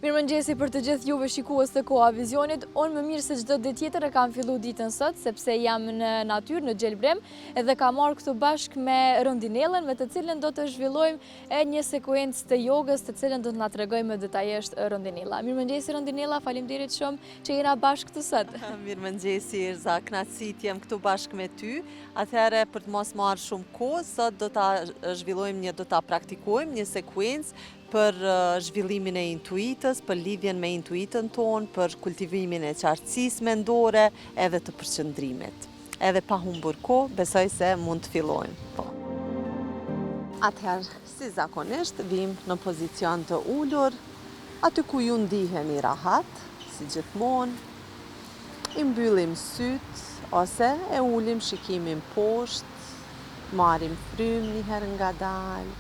Mirëmëngjesi për të gjithë juve shikues të Koha Vizionit. Unë më mirë se çdo ditë tjetër e kam fillu ditën sot, sepse jam në natyrë, në Gjelbrem, edhe kam marrë këtu bashkë me Rondinellën, me të cilën do të zhvillojmë një sekuencë të jogës, të cilën do të na tregojë më detajisht Rondinella. Mirëmëngjesi Rondinella, faleminderit shumë që jena bashkë këtu sot. Mirëmëngjesi Erza, kënaqësi të jem këtu bashkë me ty. Atëherë për të mos marrë shumë kohë, sot do ta zhvillojmë do ta praktikojmë një sekuencë për zhvillimin e intuitës, për lidhjen me intuitën tonë, për kultivimin e qartësisë mendore edhe të përqendrimit. Edhe pa humbur kohë, besoj se mund të fillojmë. Po. Atëherë, si zakonisht, vim në pozicion të ulur, aty ku ju ndiheni rahat, si gjithmonë, i mbyllim syt ose e ulim shikimin poshtë, marrim frymë një herë ngadalë.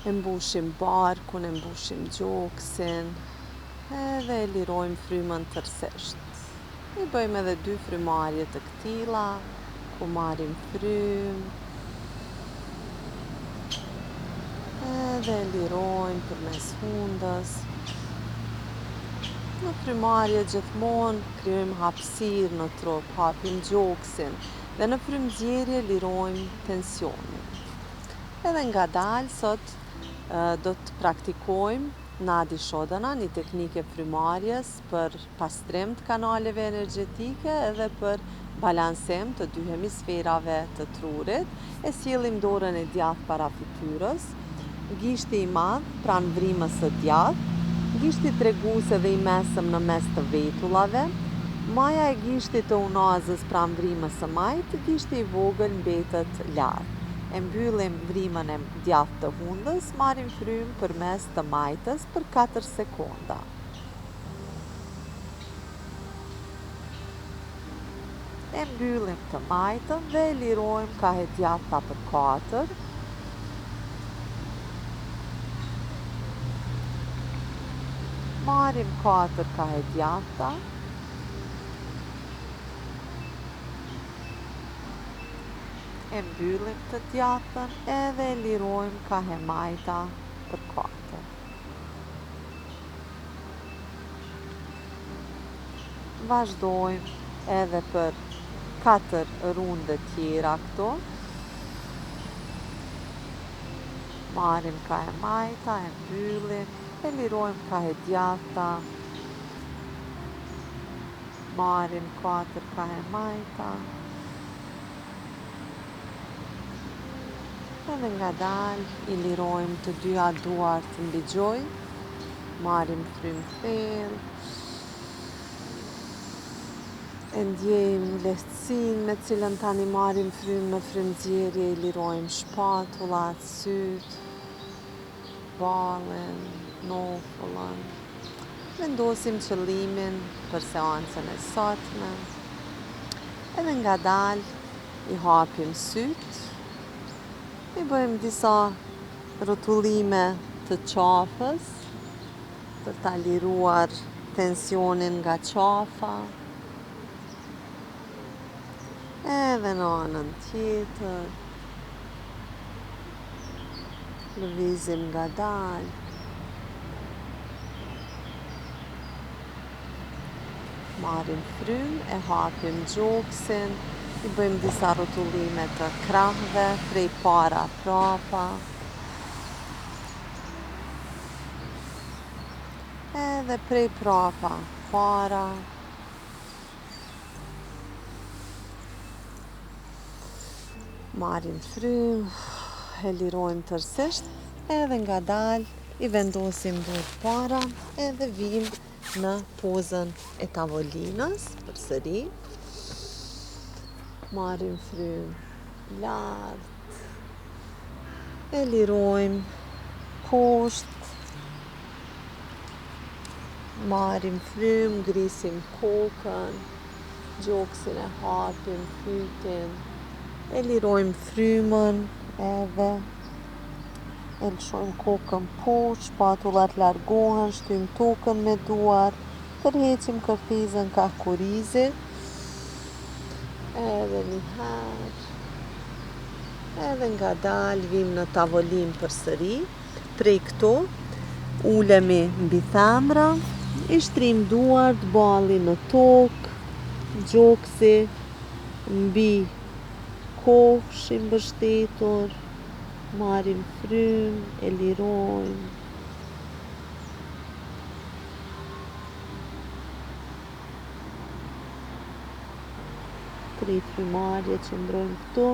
E mbushim barkun, e mbushim gjoksin, edhe e lirojmë frymën tërësisht. I bëjmë edhe 2 frymarrje të këtilla, ku marrim frymë, edhe e lirojmë përmes hundës. Në frymarrje gjithmonë krijojmë hapësirë në trup, hapim gjoksin, dhe në frymëzjerje lirojmë tensionin. Edhe ngadalë sot do të praktikojmë Nadi Shodhana, një teknikë frymarrjes për pastrim të kanaleve energjetike edhe për balansim të 2 hemisferave të trurit. E sjellim dorën e djathtë para fytyrës, gishti i madh pranë vrimës së djathtë, gishti treguese dhe i mesëm në mes të vetullave, maja e gishtit të unazës pranë vrimës së majtë, gishti i vogël mbetet lart. E mbyllim vrimën e djathtë të hundës, marrim frymë përmes të majtës për 4 sekonda. E mbyllim të majtën dhe e lirojmë ka e djathta për 4. Marrim 4 ka e djathta. E mbyllim të djathtën edhe e lirojmë ka e majta për 4. Vazhdojmë edhe për 4 runde tjera këto. Marrim ka e majta, e mbyllim, e lirojmë ka e djathtata. Marrim 4 ka e majta. Edhe ngadalë i lirojmë të 2 duart mbi gjoj, marrim frymë thellë, e ndjejmë lehtësinë me cilën tani marrim frymë në frymëzjerje, i lirojmë shpatullat, syt, ballin, nofullën. Vendosim qëllimin për seancën e sotme. Edhe ngadalë i hapim syt. I bëjmë disa rrotullime të qafës për ta liruar tensionin nga qafa. Edhe në anën tjetër. Lëvizim ngadalë. Marrim frymë, e hapim gjoksin. I bëjmë disa rrotullime të krahëve, prej para prapa. Edhe prej prapa para. Marrim frymë, e lirojmë tërësisht, edhe ngadalë i vendosim dorë para, edhe vim në pozën e tavolinës përsëri. Marrim frymë lartë, e lirojmë poshtë, marrim frymë, ngrisim kokën, gjoksin e hapim, fytin, e lirojmë frymën edhe e lëshojmë kokën poshtë, shpatullat largohen, shtyjmë tokën me duar, tërheqim kërthizën ka kurizit. Edhe një herë, edhe ngadalë vim në tavolinë përsëri. Prej këto Ulemi mbi themra, i shtrim duart, balli në tokë, gjoksi mbi kofsh i mbështetur, marrim frymë, e lirojmë. Tri frymarrje qëndrojmë këtu.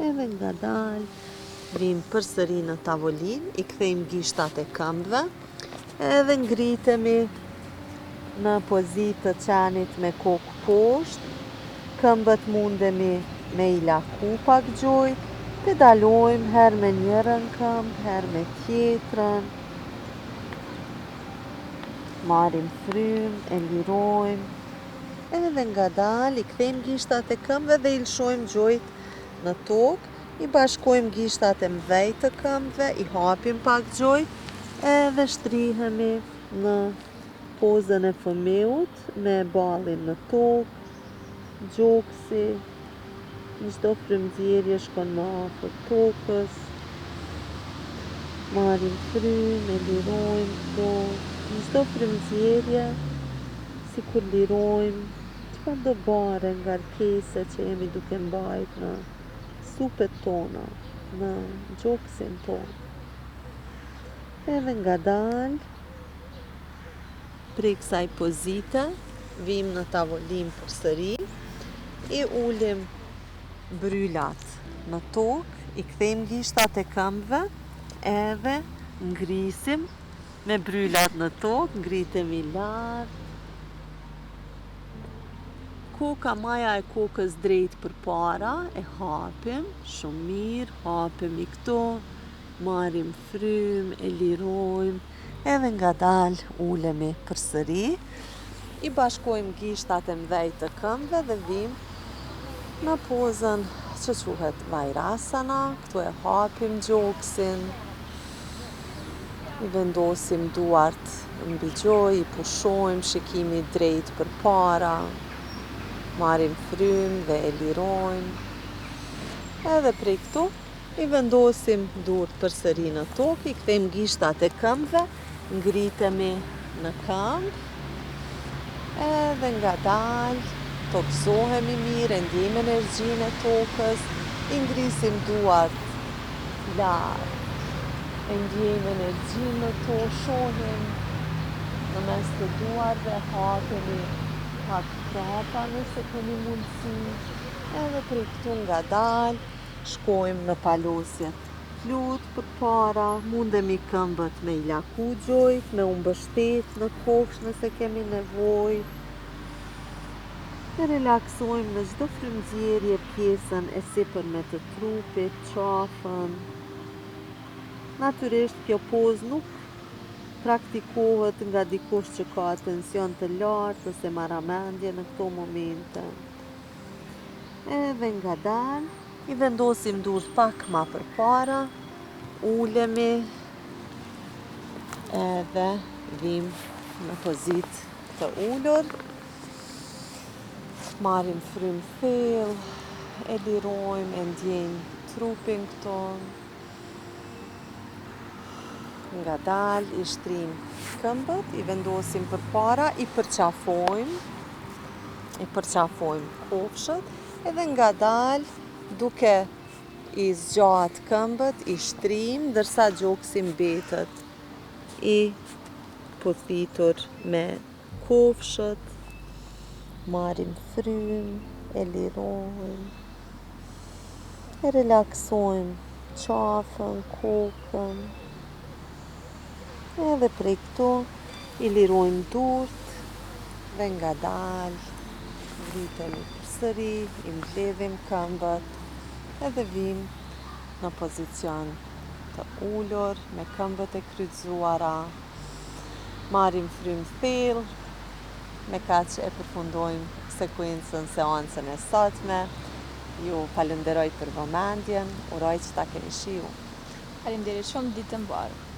Edhe ngadalë vim përsëri në tavolinë, i kthejmë gishtat e këmbëve, edhe ngritemi në pozitë të qenit me kokë poshtë, këmbët mundemi me i laku pak gjojt, pedalojmë her me njërën këmbë, her me tjetrën, marrim frymë, e lirojmë, edhe ngadalë i kthejmë gishtat e këmbëve dhe i lshojmë gjojt në tokë, i bashkojmë gishtat e mëdhej të këmbëve, i hapim pak gjojt, edhe shtrihemi në pozën e fëmijut me ballin në tokë, gjoksi, në çdo frymëzjerje shkon më afër tokës, marrim frymë, e lirojmë këto, në çdo frymëzjerje, si kur lirojmë çfarëdo bare, ngarkese që jemi duke mbajt në supet tona, në gjoksin tonë. Edhe ngadalë, prej kësaj pozite, vim në tavolinë përsëri, i ulim brylat në tokë, i kthejmë gishtat e këmbëve, edhe ngrisim me brylat në tokë, ngritemi lart. Koka maja e kokës drejt përpara, e hapim, shumë mirë, hapemi këto, marrim frymë, e lirojmë, edhe ngadalë ulemi përsëri, i bashkojmë gishtat e mëdhej të këmbëve dhe vim në pozën që quhet Vajrasana, këtu e hapim gjoksin, i vendosim duart mbi gjoj, i pushojmë shikimi drejt përpara, marrim frymë dhe e lirojmë. Edhe prej këtu i vendosim duart përsëri në tokë, i kthejmë gishtat e këmbëve, ngritemi në këmbë, edhe ngadalë toksohemi mirë, e ndjejmë energjinë e tokës, i ngrisim duart lart, e ndjejmë energjinë në tokë, shohim në mes të duarve, hapemi pak prapa nëse kemi mundësi, edhe prej këtu ngadalë shkojmë në palosjet flut përpara, mundemi këmbët me i laku gjojt, me u mbështet në kofsh nëse kemi nevojë, e relaksojmë në çdo frymëzjerje pjesën e sipërme të trupit, qafën. Natyrisht kjo pozë nuk praktikohet nga dikush që ka atension të lartë ose marramendje në këto momente. Edhe ngadalë i vendosim duart pak ma përpara, ulemi, edhe vim në pozitë të ulur, marrim frymë thellë, e lirojmë, e ndjejmë trupin këto. Ngadalë i shtrim këmbët, i vendosim përpara, i përqafojmë kofshët, edhe ngadalë duke i zgjat këmbët, i shtrim, ndërsa gjoksi mbetet i pothitur me kofshët, marrim frymë, e lirojmë, e relaksojmë qafën, kokën, edhe prej këtu i lirojmë duart dhe ngadalë ngritemi përsëri, i mbledhim këmbët edhe vim në pozicion të ulur me këmbët e kryqëzuara, marrim frymë thellë, me kaq e përfundojmë sekuencën seancën e sotme. Ju falenderoj për vëmendjen, uroj që ta keni shiju. Faleminderit shumë, ditë të mbarë.